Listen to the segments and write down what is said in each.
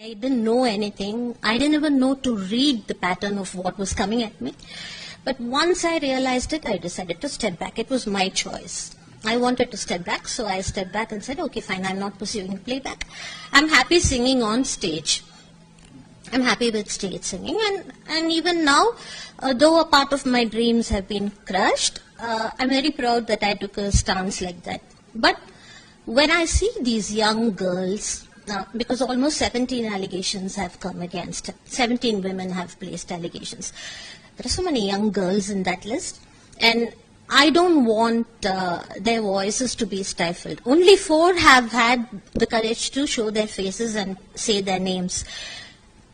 I didn't know anything. I didn't even know to read the pattern of what was coming at me. But once I realized it, I decided to step back. It was my choice. I wanted to step back, so I stepped back and said, okay, fine, I'm not pursuing playback. I'm happy singing on stage. I'm happy with stage singing. And even now, though a part of my dreams have been crushed, I'm very proud that I took a stance like that. But when I see these young girls, because almost 17 allegations have come against her, 17 women have placed allegations. There are so many young girls in that list, and I don't want their voices to be stifled. Only 4 have had the courage to show their faces and say their names.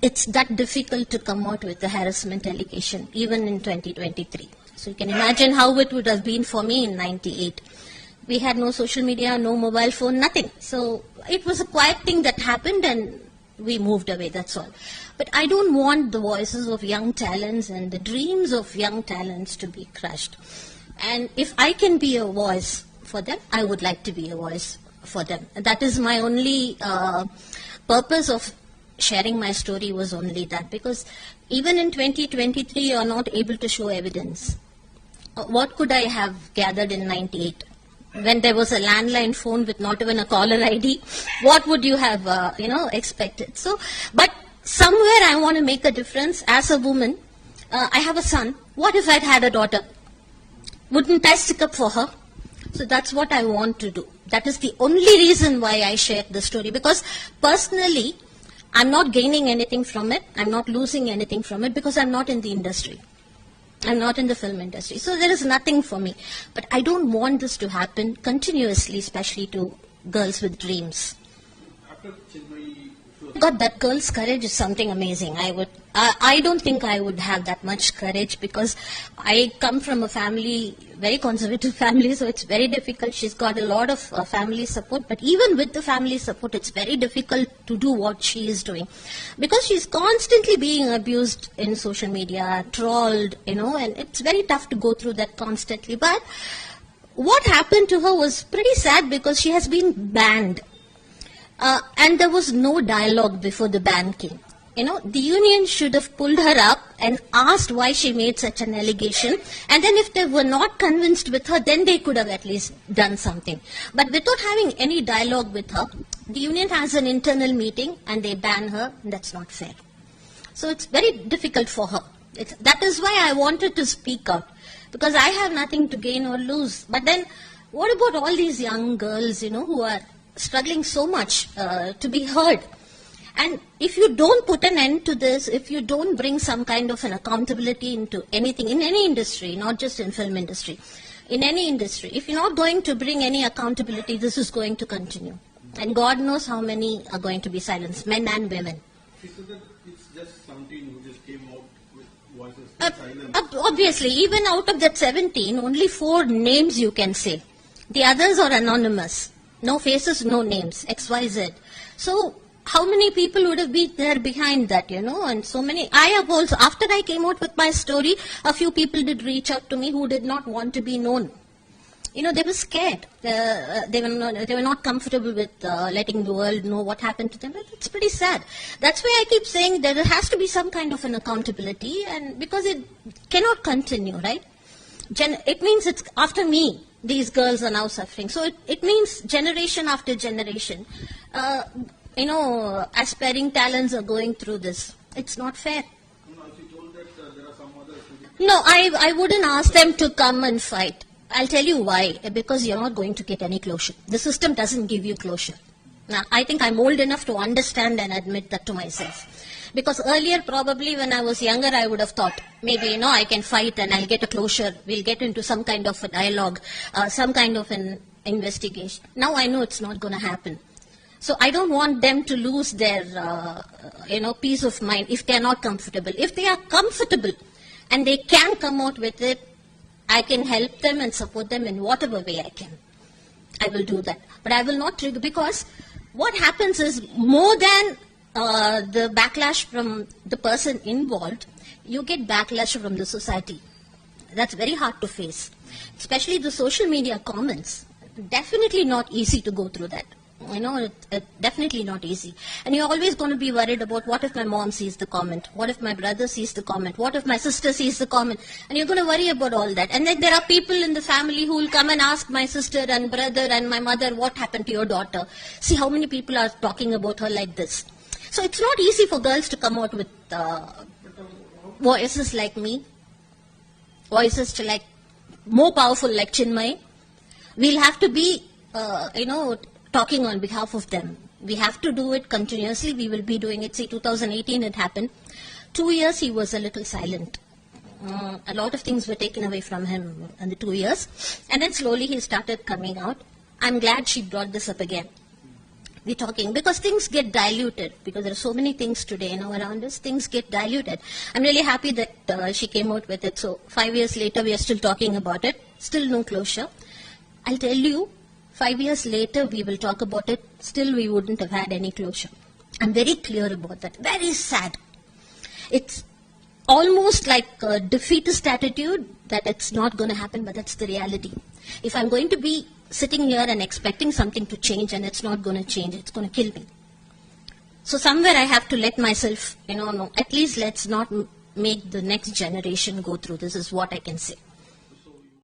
It's that difficult to come out with a harassment allegation, even in 2023. So you can imagine how it would have been for me in 98. We had no social media, no mobile phone, nothing. So it was a quiet thing that happened and we moved away, that's all. But I don't want the voices of young talents and the dreams of young talents to be crushed. And if I can be a voice for them, I would like to be a voice for them. That is my only purpose of sharing my story, was only that. Because even in 2023, you are not able to show evidence. What could I have gathered in 98? When there was a landline phone with not even a caller ID, what would you have, expected? So, but somewhere I want to make a difference. As a woman, I have a son. What if I'd had a daughter? Wouldn't I stick up for her? So that's what I want to do. That is the only reason why I shared the story. Because personally, I'm not gaining anything from it. I'm not losing anything from it because I'm not in the industry. I'm not in the film industry. So there is nothing for me. But I don't want this to happen continuously, especially to girls with dreams. God, that girl's courage is something amazing. I don't think I would have that much courage because I come from a family, very conservative family, so it's very difficult. She's got a lot of family support, but even with the family support, it's very difficult to do what she is doing because she's constantly being abused in social media, trolled, and it's very tough to go through that constantly. But what happened to her was pretty sad because she has been banned. And there was no dialogue before the ban came. The union should have pulled her up and asked why she made such an allegation. And then if they were not convinced with her, then they could have at least done something. But without having any dialogue with her, the union has an internal meeting and they ban her. And that's not fair. So it's very difficult for her. That is why I wanted to speak out. Because I have nothing to gain or lose. But then what about all these young girls, who are struggling so much to be heard? And if you don't put an end to this, if you don't bring some kind of an accountability into anything, in any industry, not just in film industry, in any industry, if you're not going to bring any accountability, this is going to continue. And God knows how many are going to be silenced, men and women. She said that it's just 17 who just came out with voices silence. Obviously, even out of that 17, only 4 names you can say. The others are anonymous. No faces, no names, XYZ. So how many people would have been there behind that, and so many. I have also, after I came out with my story, a few people did reach out to me who did not want to be known. They were scared. They were not comfortable with letting the world know what happened to them. It's pretty sad. That's why I keep saying there has to be some kind of an accountability, and because it cannot continue, right? It means it's after me. These girls are now suffering. So it means generation after generation, aspiring talents are going through this. It's not fair. No, she told that there are some others. No, I wouldn't ask them to come and fight. I'll tell you why. Because you're not going to get any closure. The system doesn't give you closure. Now, I think I'm old enough to understand and admit that to myself. Because earlier, probably when I was younger, I would have thought, maybe, I can fight and I'll get a closure. We'll get into some kind of a dialogue, some kind of an investigation. Now I know it's not going to happen. So I don't want them to lose their, peace of mind if they're not comfortable. If they are comfortable and they can come out with it, I can help them and support them in whatever way I can. I will do that. But I will not trigger, because what happens is more than the backlash from the person involved, you get backlash from the society. That's very hard to face. Especially the social media comments. Definitely not easy to go through that. Definitely not easy. And you're always going to be worried about what if my mom sees the comment? What if my brother sees the comment? What if my sister sees the comment? And you're going to worry about all that. And then there are people in the family who will come and ask my sister and brother and my mother, what happened to your daughter? See how many people are talking about her like this. So it's not easy for girls to come out with voices like me, voices to like more powerful like Chinmay. We'll have to be, talking on behalf of them. We have to do it continuously. We will be doing it. See, 2018 it happened. 2 years he was a little silent. A lot of things were taken away from him in the 2 years. And then slowly he started coming out. I'm glad she brought this up again. We're talking because things get diluted, because there are so many things today around us, things get diluted. I'm really happy that she came out with it. So 5 years later, we are still talking about it. Still no closure. I'll tell you, 5 years later, we will talk about it. Still, we wouldn't have had any closure. I'm very clear about that. Very sad. It's almost like a defeatist attitude that it's not going to happen, but that's the reality. If I'm going to be sitting here and expecting something to change and it's not going to change, it's going to kill me. So somewhere I have to let myself, no, at least let's not make the next generation go through this is what I can say.